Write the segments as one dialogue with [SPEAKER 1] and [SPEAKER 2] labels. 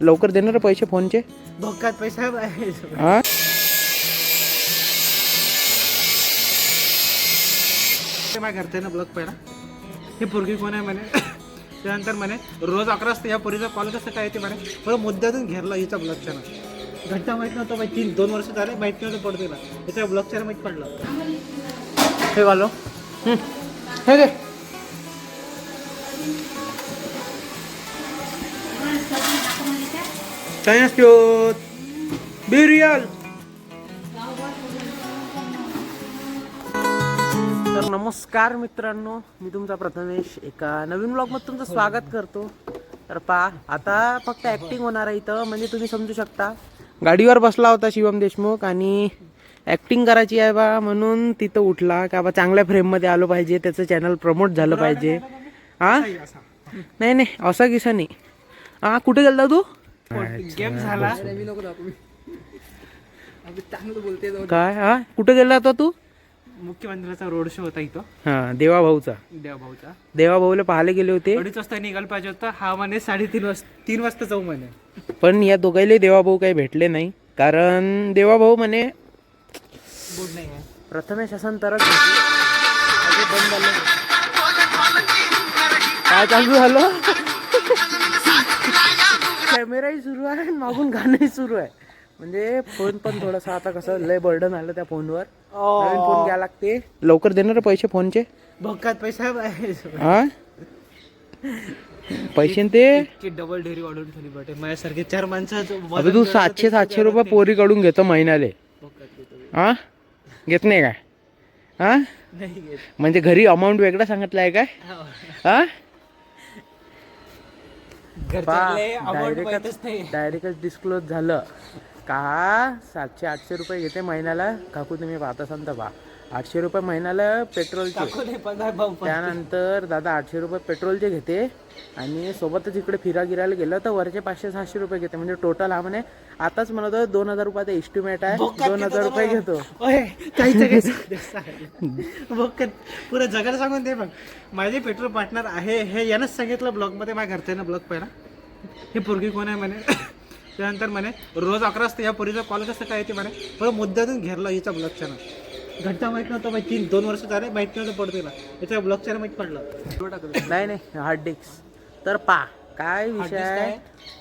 [SPEAKER 1] लवकर देणार रे पैसे फोनचे.
[SPEAKER 2] भोकात पैसा
[SPEAKER 1] हा
[SPEAKER 2] माझ्या घरचे ना ब्लॉग पहिला हे पोरगी कोण आहे म्हणे. त्यानंतर म्हणे रोज 11 वाजता या पोरीचा कॉल कसं काय येते म्हणे. मला मुद्द्यातून घेरला हिचा ब्लॉगच्या ना घंटा माहीत नव्हतं बाई. 2 वर्ष झाले माहीत नव्हतं पडतेला याच्या ब्लॉगच्या माहीत पडलं. हे घालो हे घे
[SPEAKER 1] चायना बिरियल. तर नमस्कार मित्रांनो, मी तुमचा प्रथमेश एका नवीन ब्लॉगमध्ये तुमचं स्वागत करतो. तर पहा आता फक्त ॲक्टिंग होणार आहे इथं. म्हणजे तुम्ही समजू शकता गाडीवर बसला होता शिवम देशमुख आणि ॲक्टिंग करायची आहे बा म्हणून तिथं उठला का बा चांगल्या फ्रेममध्ये आलो पाहिजे, त्याचं चॅनल प्रमोट झालं पाहिजे. हा नाही नाही असा किस्सा नाही. हा कुठे गेलता तू?
[SPEAKER 2] गेम झाला
[SPEAKER 1] काय? हा कुठे गेला होता तू?
[SPEAKER 2] मुख्यमंत्र्याचा रोड शो होता इथं.
[SPEAKER 1] हा देवाभाऊचा. देवाभाऊला पाहायला गेले होते.
[SPEAKER 2] 2:30 वाजता निघाल पाहिजे होता. हा म्हणे 3:30 वाजता जाऊ म्हणे.
[SPEAKER 1] पण या दोघांले देवाभाऊ काही भेटले नाही. कारण देवाभाऊ म्हणे
[SPEAKER 2] बोर्ड नाही आहे.
[SPEAKER 1] प्रथमेश असन तरच बंद झालं. काय चालू झालं? कॅमेराही सुरू आहे आणि मागून गाणंही सुरू आहे. म्हणजे फोन पण थोडासा आता कसं लय बर्डन आलं त्या फोनवर. नवीन फोन घ्यायला लागते. लवकर देणार पैसे फोनचे.
[SPEAKER 2] भोकात पैसा
[SPEAKER 1] हा पैसे ते
[SPEAKER 2] डबल डेअरी वाढवून ठेवली बटे. माझ्यासारखे 4 माणसं
[SPEAKER 1] अबे तू 700 रुपये पोरी कडून घेतो महिन्याले. हा घेत नाही काय? हा म्हणजे घरी अमाऊंट वेगळा सांगितलं आहे काय? हा डायरेक्टच डिस्क्लोज झालं का 700-800 रुपये घेते महिन्याला. काकू तुम्ही पाहत असाल तर बा 800 रुपये महिन्याला पेट्रोलचे. त्यानंतर दादा 800 रुपये पेट्रोलचे घेते आणि सोबतच इकडे गिरायला गेलं तर वरचे 500-600 रुपये घेते. म्हणजे टोटल हा म्हणे आताच म्हणत 2000 रुपयाचा एस्टिमेट आहे. 2000 रुपये घेतो.
[SPEAKER 2] पुऱ्या जगाला सांगून दे. मग माझे पेट्रोल पार्टनर आहे हे यानंच सांगितलं ब्लॉग मध्ये. माझ्या घरच्यांना ब्लॉग पहिला हे पोरगी कोण आहे म्हणे. त्यानंतर म्हणे रोज 11 वाजता या पोरीचा कॉल कसं काय येते म्हणे. मला मुद्द्यातून घेरला हिचा ब्लॉगच्या ना घंटा माहीत नव्हतं बाई. 2 वर्ष झाले माहीत नव्हतं पडतेला याच्या ब्लॉगच्या माहीत पडलं.
[SPEAKER 1] नाही हार्ड डिस्क. तर पा काय विषय आहे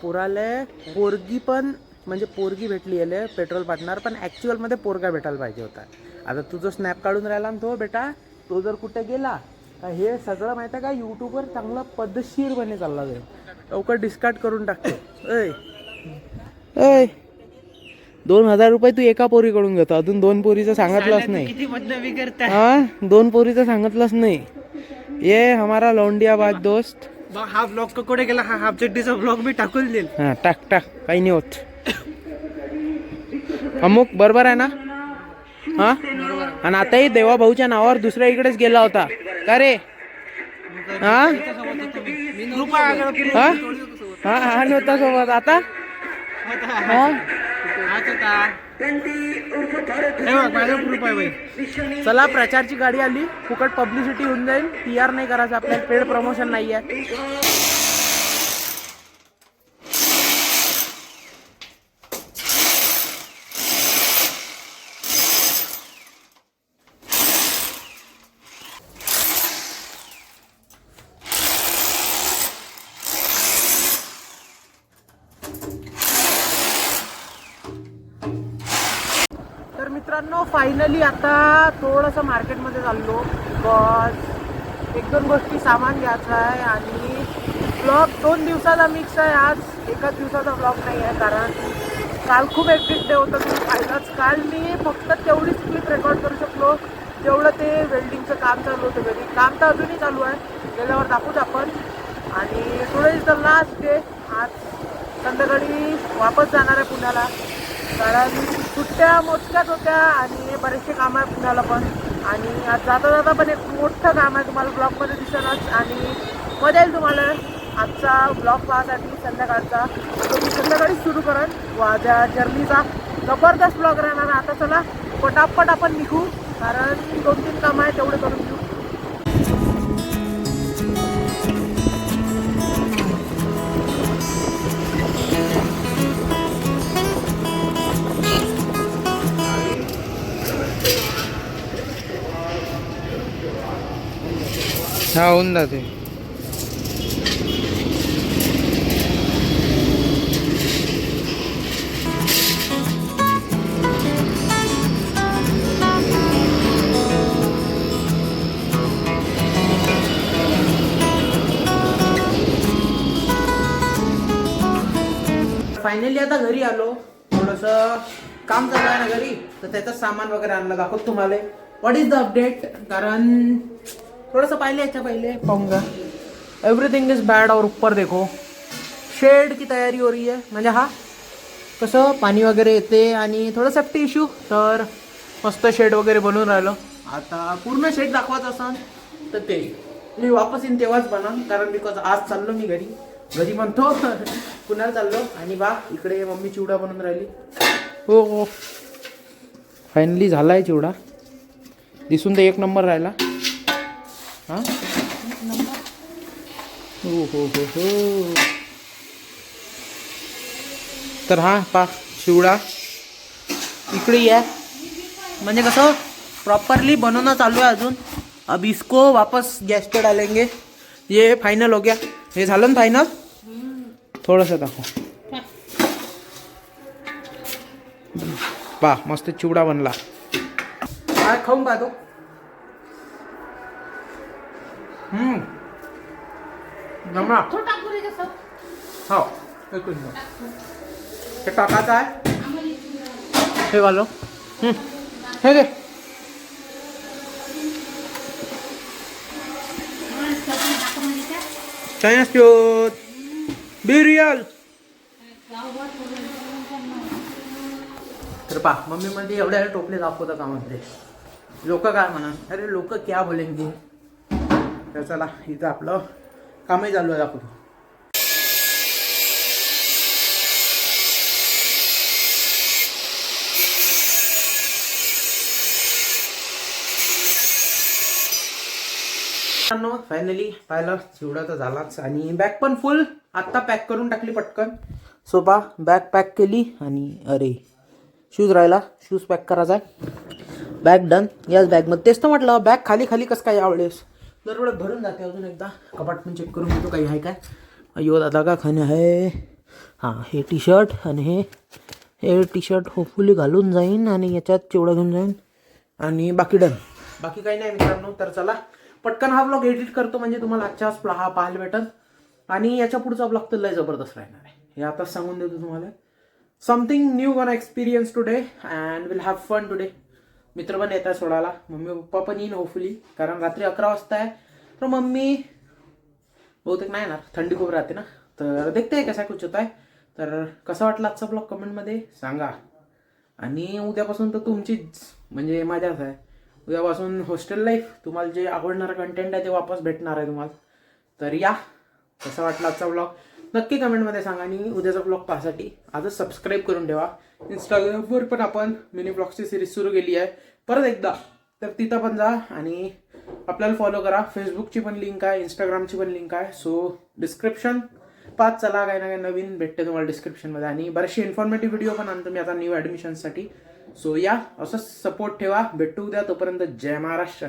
[SPEAKER 1] पोराले पोरगी पण म्हणजे पोरगी भेटली आहे पेट्रोल पार्टनर. पण ॲक्च्युअल मध्ये पोरगा भेटायला पाहिजे होता. आता तू जो स्नॅप काढून राहिला ना तो बेटा तो जर कुठे गेला का हे सगळं माहिती आहे का यूट्यूबवर चांगलं पद्धतशीरपणे चालला जाईल. लवकर डिस्कार्ड करून टाकतो. ऐ 2000 रुपये तू एका पोरीकडून घेतो. अजून 2 पोरीचं सांगितलंच नाही. हा 2 पोरीचं सांगितलंच नाही. ये हमारा लोंडियाबाद दोस्त.
[SPEAKER 2] हा ब्लॉग कुठे गेला. हा हाफ चड्डीचा ब्लॉग मी टाकून देईल.
[SPEAKER 1] हा टाक काही नाही होत. अमुक बरोबर आहे ना. हा आणि आताही देवाभाऊच्या नावावर दुसऱ्या इकडेच गेला होता का रे. हा हा नव्हता सोबत आता. चला प्रचारची गाडी आली. फुकट पब्लिसिटी होऊन जाईल. PR नाही करायचं आपल्याला. पेड प्रमोशन नाही आहे. तर मित्रांनो फायनली आता थोडंसं मार्केटमध्ये चाललो. बिकॉज 1-2 गोष्टी सामान घ्यायचं आहे. आणि ब्लॉग 2 दिवसाचा मिक्स आहे. आज एकाच दिवसाचा ब्लॉग नाही आहे. कारण काल खूप ॲक्टिव्ह डे होतं. तुम्ही पाहिलंच. काल मी फक्त तेवढीच क्लिप रेकॉर्ड करू शकलो जेवढं ते वेल्डिंगचं काम चालू होतं घरी. काम तर अजूनही चालू आहे. गेल्यावर दाखवूच आपण. आणि today is the last day. आज संध्याकाळी वापस जाणार आहे पुण्याला. कारण सुट्ट्या मोजक्याच होत्या आणि बरेचसे काम आहे पुण्याला पण. आणि आज जाता जाता पण एक मोठं काम आहे. तुम्हाला ब्लॉगमध्ये दिसणारच. आणि मजा येईल तुम्हाला आजचा ब्लॉग पाहण्यासाठी संध्याकाळचा. तो मी संध्याकाळीच सुरू करेन माझ्या जर्नीचा. जबरदस्त ब्लॉग राहणार. आता चला पटापट आपण निघू. कारण 2-3 कामं आहे तेवढे करून घेऊ.
[SPEAKER 2] हा होऊन जाते.
[SPEAKER 1] फायनली आता घरी आलो. थोडंसं काम चालू आहे ना घरी, तर त्याचं सामान वगैरे आणलं, दाखवतो तुम्हाला व्हॉट इज द अपडेट. कारण थोडंसं पाहिले याच्या पहिले पाहूंगा. Everything is bad. और ऊपर देखो शेड की तयारी हो रही है. म्हणजे हा कसं पाणी वगैरे येते आणि थोडं सेफ्टी इश्यू, तर मस्त शेड वगैरे बनवून राहिलो. आता पूर्ण शेड दाखवायचं असेल तर ते मी वापस येईन तेव्हाच बनवून, कारण बिकॉज आज चाललो मी घरी म्हणतो पुण्याला चाललो. आणि बा इकडे मम्मी चिवडा बनवून राहिली. हो हो फायनली झाला आहे चिवडा. दिसून तर एक नंबर राहिला. हां हो हो हो हो. तर हा पा चिवडा इकडे या. म्हणजे कसं प्रॉपरली बनवणं चालू आहे अजून. अब इसको वापस गैस पे डालेंगे. ये फाइनल हो गया. हे झालं ना फायनल. थोडंसं दाखव. पा मस्त चिवडा बनला. काय खाऊन पाहतो. जमा हो हे टाकायचं आहे. हे घालो. हे घे. चायनाच बी रियल. तर पा मम्मी मध्ये एवढ्या टोपले दाखवता कामातले. लोक काय म्हणा, अरे लोक क्या बोलेंगे. तर चला इथं आपलं कामही चालू आहे, दाखवतो. फायनली पाहिलं चिवडा तर झालाच. आणि बॅग पण फुल आत्ता पॅक करून टाकली पटकन. सोपा बॅग पॅक केली. आणि अरे शूज राहिला, शूज पॅक करायचा आहे. Bag done. याच बॅगमध्ये तेच तर म्हटलं, बॅग खाली खाली कसं काय यावेळेस दरवेळेस भरून जाते. अजून एकदा कपाट पण चेक करून घेतो काही आहे काय. अयो दादा का खाणे आहे. हां हे टी शर्ट आणि हे टी शर्ट होपफुली घालून जाईन आणि याच्यात चिवडा घेऊन जाईन आणि बाकी डन. बाकी काही नाही मित्रांनो. तर चला पटकन हा ब्लॉग एडिट करतो, म्हणजे तुम्हाला आजच्याच हा पाहायला भेटल. आणि याच्या पुढचा ब्लॉग तर लय जबरदस्त राहणार आहे, हे आताच सांगून देतो तुम्हाला. Something new gonna experience today and will have fun today. मित्र पण येत आहे सोडायला, मम्मी पप्पा पण येईन होपफुली, कारण रात्री 11 वाजता आहे. तर मम्मी बहुतेक नाही येणार, थंडी खूप राहते ना. तर देखते कसा कुछ होत आहे. तर कसा वाटला आजचा ब्लॉग कमेंटमध्ये सांगा. आणि उद्यापासून तर तुमचीच म्हणजे मजाच आहे. उद्यापासून हॉस्टेल लाईफ, तुम्हाला जे आवडणारं कंटेंट आहे ते वापस भेटणार आहे तुम्हाला. तर या कसा वाटला आजचा ब्लॉग नक्की कमेंटमध्ये सांगा. आणि उद्याचा ब्लॉग पाहण्यासाठी आजच सबस्क्राईब करून ठेवा. इंस्टाग्रामवर पण आपण मिनी ब्लॉगची सिरीज सुरू केली आहे परत एकदा, तर तिथं पण जा आणि आपल्याला फॉलो करा. फेसबुकची पण लिंक आहे, इंस्टाग्रामची पण लिंक आहे. सो डिस्क्रिप्शन पाच चला, काही ना काही नवीन भेटते तुम्हाला डिस्क्रिप्शनमध्ये. आणि बरेचसे इन्फॉर्मेटिव्ह व्हिडिओ पण आणतो मी आता न्यू ॲडमिशनसाठी. सो या असंच सपोर्ट ठेवा. भेटू उद्या, तोपर्यंत जय महाराष्ट्र.